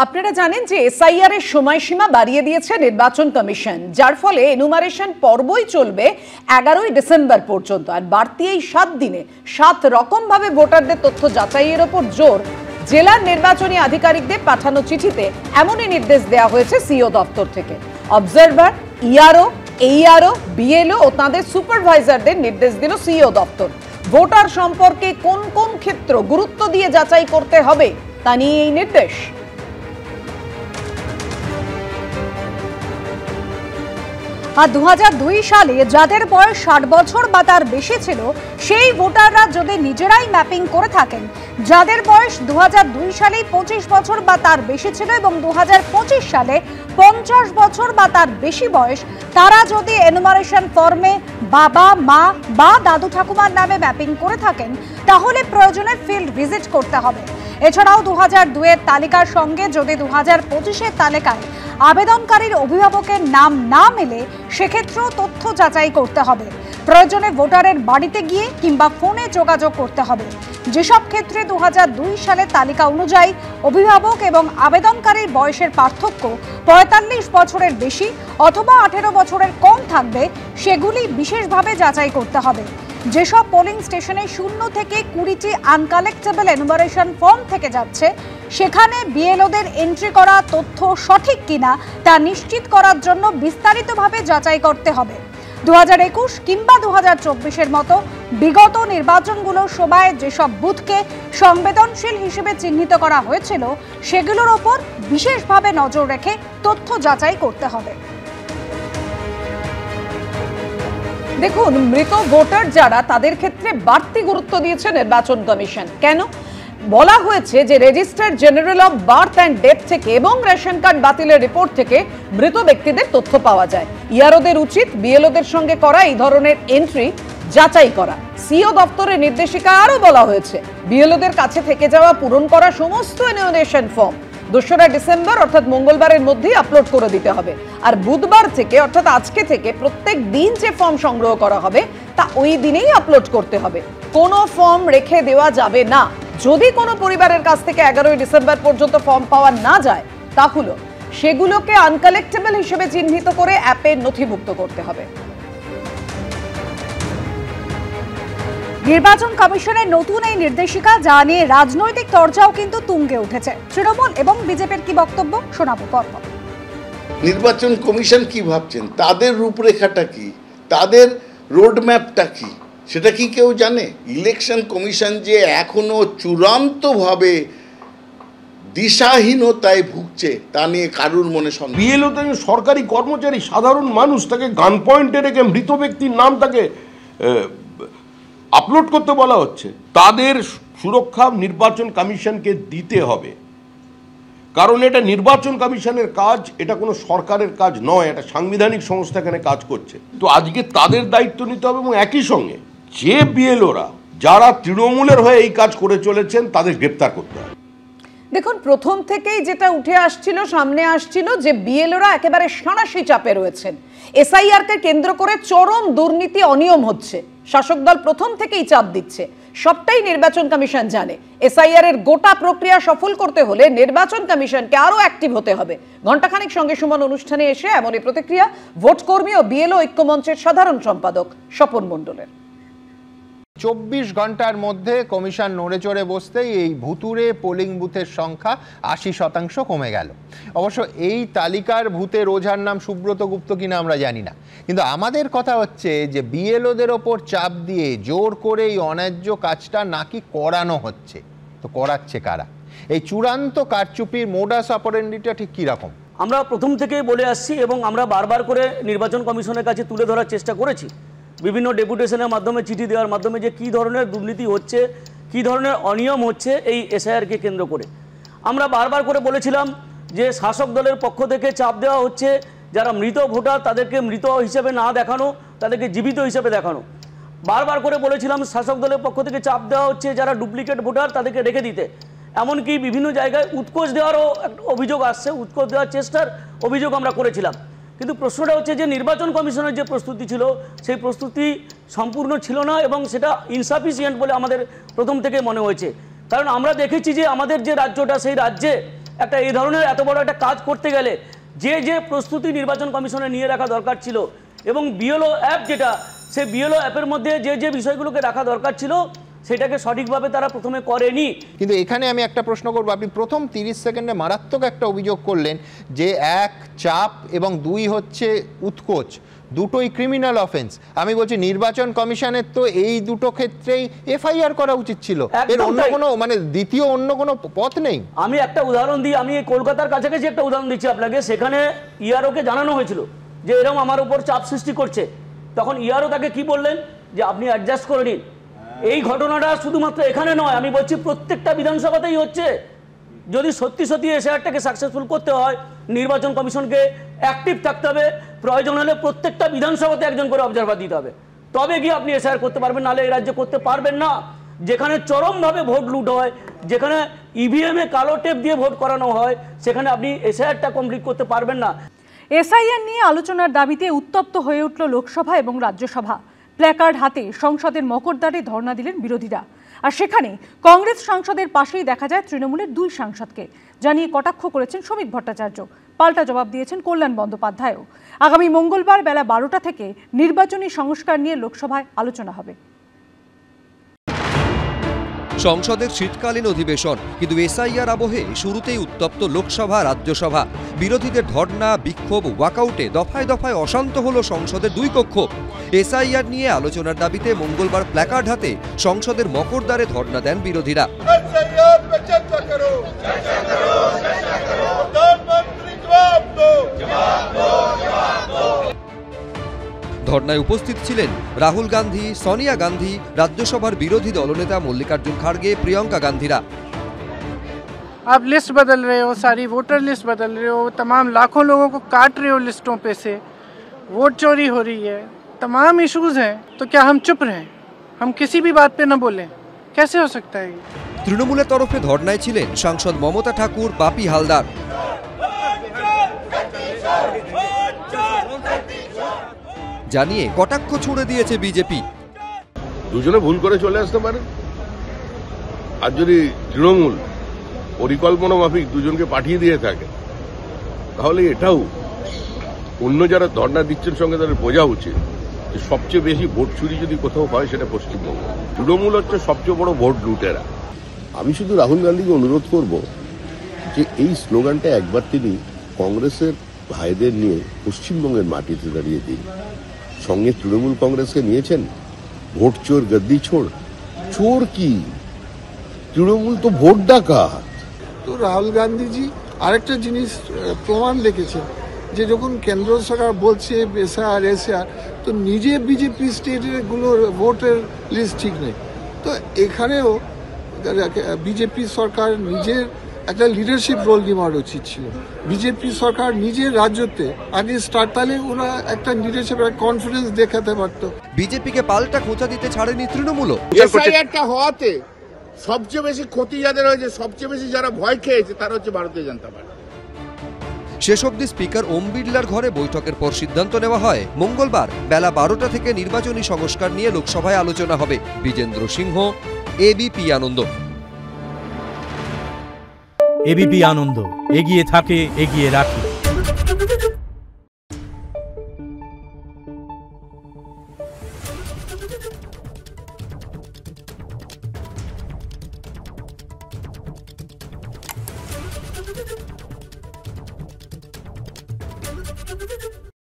আপনারা জানেন যে এসআইআর এর সময়সীমা বাড়িয়ে দিয়েছে নির্বাচন কমিশন, যার ফলে এনুমারেশন পর্বই চলবে 11ই ডিসেম্বর পর্যন্ত। আর বাড়তি এই 7 দিনে 7 রকম ভাবে ভোটারদের তথ্য যাচাইয়ের ওপর জোর জেলার নির্বাচনী আধিকারিকদের পাঠানো চিঠিতে এমনই নির্দেশ দেওয়া হয়েছে সিও দপ্তর থেকে। অবজারভার, ইআরও, এইআরও, বিএলও ও তাদের সুপারভাইজারদের নির্দেশ দিল সিও দপ্তর। ভোটার সম্পর্কে কোন কোন ক্ষেত্র গুরুত্ব দিয়ে যাচাই করতে হবে তা নিয়ে এই নির্দেশ। আর 2002 সালে যাদের বয়স 60 বছর বা তার বেশি ছিল সেই ভোটাররা যদি নিজেরাই ম্যাপিং করে থাকেন, যাদের বয়স 2002 সালে 25 বছর বা তার বেশি ছিল এবং 2025 সালে 50 বছর বা তার বেশি বয়স, তারা যদি এনুমারেশন ফর্মে বাবা, মা বা দাদু ঠাকুমার নামে ম্যাপিং করে থাকেন, তাহলে প্রয়োজনে ফিল্ড ভিজিট করতে হবে। এছাড়াও 2002 এর তালিকার সঙ্গে যদি 2025 এর তালিকায় আবেদনকারীর অভিভাবকের নাম না মেলে, সেক্ষেত্রেও তথ্য যাচাই করতে হবে। প্রয়োজনে ভোটারের বাড়িতে গিয়ে কিংবা ফোনে যোগাযোগ করতে হবে। যেসব ক্ষেত্রে 2002 সালের তালিকা অনুযায়ী অভিভাবক এবং আবেদনকারীর বয়সের পার্থক্য 45 বছরের বেশি অথবা 18 বছরের কম থাকবে, সেগুলি বিশেষভাবে যাচাই করতে হবে। যেসব পোলিং স্টেশনে 0 থেকে 20টি আনকালেক্টেবল এনুমারেশন ফর্ম থেকে যাচ্ছে, সেখানে বিএলওদের এন্ট্রি করা তথ্য সঠিক কিনা তা নিশ্চিত করার জন্য বিস্তারিতভাবে যাচাই করতে হবে। 2021 কিংবা 2024-এর মতো বিগত নির্বাচনগুলোর সময় যেসব বুথকে সংবেদনশীল হিসেবে চিহ্নিত করা হয়েছিল, সেগুলোর ওপর বিশেষভাবে নজর রেখে তথ্য যাচাই করতে হবে। দেখুন, মৃত ভোটার যারা, তাদের ক্ষেত্রে বাড়তি গুরুত্ব দিয়েছে নির্বাচন কমিশন। কেন? বলা হয়েছে যে register general of birth and death থেকে এবং রেশন কার্ড বাতিলের রিপোর্ট থেকে মৃত ব্যক্তিদের তথ্য পাওয়া যায়। ইআরওদের উচিত বিএলওদের সঙ্গে করা এই ধরনের এন্ট্রি যাচাই করা। সিও দপ্তরের নির্দেশিকা আরও বলা হয়েছে বিএলওদের কাছে থেকে যাওয়া পূরণ করা সমস্ত এনুমারেশন ফর্ম 2রা ডিসেম্বর অর্থাৎ মঙ্গলবারের মধ্যেই আপলোড করে দিতে হবে। আর বুধবার থেকে অর্থাৎ আজকে থেকে প্রত্যেক দিন যে ফর্ম সংগ্রহ করা হবে তা ওই দিনেই আপলোড করতে হবে। কোনো ফর্ম রেখে দেওয়া যাবে না। যদি কোনো পরিবারের কাছ থেকে 11ই ডিসেম্বর পর্যন্ত ফর্ম পাওয়া না যায়, তাহলে সেগুলোকে আনকালেক্টেবল হিসেবে চিহ্নিত করে অ্যাপে নথিভুক্ত করতে হবে। নির্বাচন কমিশনের নতুন এই নির্দেশিকা যা নিয়ে রাজনৈতিক চর্চাও কিন্তু তুঙ্গে উঠেছে। তৃণমূল এবং বিজেপির কি বক্তব্য শোনাবো পরপর। নির্বাচন কমিশন কি ভাবছেন, তাদের রূপরেখাটা কি, তাদের রোডম্যাপটা কি, সেটা কি কেউ জানে? ইলেকশন কমিশন যে এখনো চূড়ান্তভাবে দিশাহীনতায় ভুগছে তা নিয়ে কারুর মনে সন্দেহ। বিএলও তো সরকারি কর্মচারী, সাধারণ মানুষ, তাকে গান পয়েন্টে রেখে মৃত ব্যক্তির নাম তাকে আপলোড করতে বলা হচ্ছে। তাদের সুরক্ষা নির্বাচন কমিশনকে দিতে হবে, কারণ এটা নির্বাচন কমিশনের কাজ, এটা কোনো সরকারের কাজ নয়, এটা সাংবিধানিক সংস্থা এখানে কাজ করছে। তো আজকে তাদের দায়িত্ব নিতে হবে এবং একই সঙ্গে যে বিএলওরা যারা তৃণমূলের হয়ে এই কাজ করে চলেছেন তাদের গ্রেপ্তার করতে হবে। দেখুন, প্রথম থেকেই যেটা উঠে আসছিল, সামনে আসছিল যে বিএলওরা একেবারে সাঁড়াশি চাপে রয়েছেন। এসআইআরকে কেন্দ্র করে চরম দুর্নীতি, অনিয়ম হচ্ছে। শাসক দল প্রথম থেকেই চাপ দিচ্ছে, সবটাই নির্বাচন কমিশন জানে। এসআইআর এর গোটা প্রক্রিয়া সফল করতে হলে নির্বাচন কমিশনকে আরো অ্যাক্টিভ হতে হবে। ঘণ্টাখানিক সঙ্গে সুমন অনুষ্ঠানে এসে এমনই প্রতিক্রিয়া ভোটকর্মী ও বিএলও ঐক্যমঞ্চের সাধারণ সম্পাদক স্বপন মণ্ডলের। 24 ঘন্টার মধ্যে কমিশন নড়ে চড়ে বসতেই এই ভুতুরে পোলিং বুথের সংখ্যা 80% কমে গেল। অবশ্য এই তালিকার ভূতের ওঝার নাম সুব্রত গুপ্ত কিনা আমরা জানি না, কিন্তু আমাদের কথা হচ্ছে যে বিএলওদের ওপর চাপ দিয়ে জোর করে এই অন্যায্য কাজটা নাকি করানো হচ্ছে। তো করাচ্ছে কারা? এই চূড়ান্ত কারচুপির মোডাস অপারেন্ডিটা ঠিক কীরকম? আমরা প্রথম থেকেই বলে আসছি এবং আমরা বারবার করে নির্বাচন কমিশনের কাছে তুলে ধরার চেষ্টা করেছি, বিভিন্ন ডেপুটেশনের মাধ্যমে, চিঠি দেওয়ার মাধ্যমে, যে কী ধরনের দুর্নীতি হচ্ছে, কী ধরনের অনিয়ম হচ্ছে এই এসআইআরকে কেন্দ্র করে। আমরা বারবার করে বলেছিলাম যে শাসক দলের পক্ষ থেকে চাপ দেওয়া হচ্ছে, যারা মৃত ভোটার তাদেরকে মৃত হিসেবে না দেখানো, তাদেরকে জীবিত হিসেবে দেখানো। বারবার করে বলেছিলাম শাসক দলের পক্ষ থেকে চাপ দেওয়া হচ্ছে যারা ডুপ্লিকেট ভোটার তাদেরকে রেখে দিতে। এমনকি বিভিন্ন জায়গায় উৎকোচ দেওয়ারও একটা অভিযোগ আসছে, উৎকোচ দেওয়ার চেষ্টার অভিযোগ আমরা করেছিলাম। কিন্তু প্রশ্নটা হচ্ছে যে নির্বাচন কমিশনের যে প্রস্তুতি ছিল সেই প্রস্তুতি সম্পূর্ণ ছিল না এবং সেটা ইনসাফিসিয়েন্ট বলে আমাদের প্রথম থেকে মনে হয়েছে। কারণ আমরা দেখেছি যে আমাদের যে রাজ্যটা, সেই রাজ্যে একটা এই ধরনের এত বড় একটা কাজ করতে গেলে যে প্রস্তুতি নির্বাচন কমিশনে নিয়ে রাখা দরকার ছিল এবং বিএলও অ্যাপ যেটা, সেই বিএলও অ্যাপের মধ্যে যে বিষয়গুলোকে রাখা দরকার ছিল সেটাকে সঠিকভাবে তারা প্রথমে করেনি। কিন্তু এখানে আমি একটা প্রশ্ন করব, আপনি প্রথম 30 সেকেন্ডে মারাত্মক একটা অভিযোগ করলেন যে 1 চাপ এবং 2 হচ্ছে উৎকোচ, দুটোই ক্রিমিনাল অফেন্স। আমি বলছি নির্বাচন কমিশনের তো এই দুটো ক্ষেত্রেই এফআইআর করা উচিত ছিল, এর অন্য কোনো মানে দ্বিতীয় অন্য কোনো পথ নেই। আমি একটা উদাহরণ দিই, আমি কলকাতার কাছাকাছি একটা উদাহরণ দিচ্ছি আপনাকে। সেখানে ইআরওকে জানানো হয়েছিল যে এরকম আমার উপর চাপ সৃষ্টি করছে, তখন ইআরও তাকে কি বললেন যে আপনি অ্যাডজাস্ট করে নিন। এই ঘটনাটা শুধুমাত্র এখানে নয়, আমি বলছি প্রত্যেকটা বিধানসভাতেই হচ্ছে। যদি সত্যি সত্যি এসআইআরটাকে সাকসেসফুল করতে হয় নির্বাচন কমিশনকে অ্যাক্টিভ থাকতে হবে, প্রয়োজন হলে প্রত্যেকটা বিধানসভাতে একজন করে অবজারভার দিতে হবে, তবে গিয়ে আপনি এসআইআর করতে পারবেন, নাহলে এই রাজ্যে করতে পারবেন না। যেখানে চরমভাবে ভোট লুট হয়, যেখানে ইভিএমে কালো টেপ দিয়ে ভোট করানো হয়, সেখানে আপনি এসআইআরটা কমপ্লিট করতে পারবেন না। এসআইআর নিয়ে আলোচনার দাবিতে উত্তপ্ত হয়ে উঠল লোকসভা এবং রাজ্যসভা। প্ল্যাকার্ড হাতে সংসদের মকরদ্বারে ধর্ণা দিলেন বিরোধীরা। আর সেখানে কংগ্রেস সাংসদের পাশেই দেখা যায় তৃণমূলের 2 সাংসদকে, জানিয়ে কটাক্ষ করেছেন শ্রমিক ভট্টাচার্য। পাল্টা জবাব দিয়েছেন কল্যাণ বন্দ্যোপাধ্যায়ও। আগামী মঙ্গলবার বেলা 12টা থেকে নির্বাচনী সংস্কার নিয়ে লোকসভায় আলোচনা হবে। সংসদের শীতকালীন অধিবেশন, কিন্তু এসআইআর আবহে শুরুতেই উত্তপ্ত লোকসভা রাজ্যসভা। বিরোধীদের ধর্ণা, বিক্ষোভ, ওয়াকআউটে দফায় দফায় অশান্ত হলো সংসদের 2 কক্ষ। এসআইআর নিয়ে আলোচনার দাবিতে মঙ্গলবার প্ল্যাকার্ড হাতে সংসদের মকরদ্বারে ধর্ণা দেন বিরোধীরা। ধর্নায় উপস্থিত ছিলেন রাহুল গান্ধী, সোনিয়া গান্ধী, রাজ্যসভার বিরোধী দলনেতা মল্লিকার্জুন খাড়গে, প্রিয়ঙ্কা গান্ধীরা। आप लिस्ट बदल रहे हो, सारी वोटर लिस्ट बदल रहे हो, तमाम लाखों लोगों को काट रहे हो लिस्टों पे से, वोट चोरी हो रही है, तमाम इश्यूज हैं, तो क्या हम चुप रहें? हम किसी भी बात पे न बोलें? कैसे हो सकता है? তৃণমূলের তরফে ধর্নায় ছিলেন সাংসদ মমতা ঠাকুর, বাপি হালদার। জানিয়ে কটাক্ষ ছুড়ে দিয়েছে বিজেপি। দুজনে ভুল করে চলে আসতে পারে, আর যদি তৃণমূল পরিকল্পনা মাফিক দুজনকে পাঠিয়ে দিয়ে থাকে, তাহলে এটাও অন্য যারা ধর্ণা দিচ্ছেন সঙ্গে তাদের বোঝা উচিত যে সবচেয়ে বেশি ভোট চুরি যদি কোথাও হয় সেটা পশ্চিমবঙ্গ। তৃণমূল হচ্ছে সবচেয়ে বড় ভোট লুটেরা। আমি শুধু রাহুল গান্ধীকে অনুরোধ করব যে এই স্লোগানটা একবার তিনি কংগ্রেসের ভাইদের নিয়ে পশ্চিমবঙ্গের মাটিতে দাঁড়িয়ে দিন। সঙ্গে তৃণমূল কংগ্রেসকে নিয়েছেন, ভোট চোর গদ্দি ছোড়। চোর কি? তৃণমূল তো ভোট ডাকাত। তো রাহুল গান্ধীজি আরেকটা জিনিস প্রমাণ রেখেছেন যে যখন কেন্দ্র সরকার বলছে এসআইআর, তো নিজে বিজেপি স্টেটের গুলোর ভোটের লিস্ট ঠিক নেই। তো এখানেও বিজেপি সরকার নিজের একটা লিডারশিপ রোল নেওয়ার উচিত ছিল। বিজেপি সরকার নিজের রাজ্যতে আগে স্টার্ট, তাহলে ওরা একটা লিডারশিপ, কনফিডেন্স দেখাতে পারত। বিজেপিকে পাল্টা খোঁচা দিতে ছাড়েনি তৃণমূলও। এসআইআরটা হওয়াতে সবচেয়ে বেশি ক্ষতি যাদের হয়েছে, সবচেয়ে বেশি যারা ভয় খেয়েছে, তারা হচ্ছে ভারতীয় জনতা পার্টি। শেষ অবধি স্পিকার ওম বিড়লার ঘরে বৈঠকের পর সিদ্ধান্ত নেওয়া হয় মঙ্গলবার বেলা 12টা থেকে নির্বাচনী সংস্কার নিয়ে লোকসভায় আলোচনা হবে। বিজেন্দ্র সিংহ, এবিপি আনন্দ। এবিপি আনন্দ, এগিয়ে থাকে, এগিয়ে রাখে।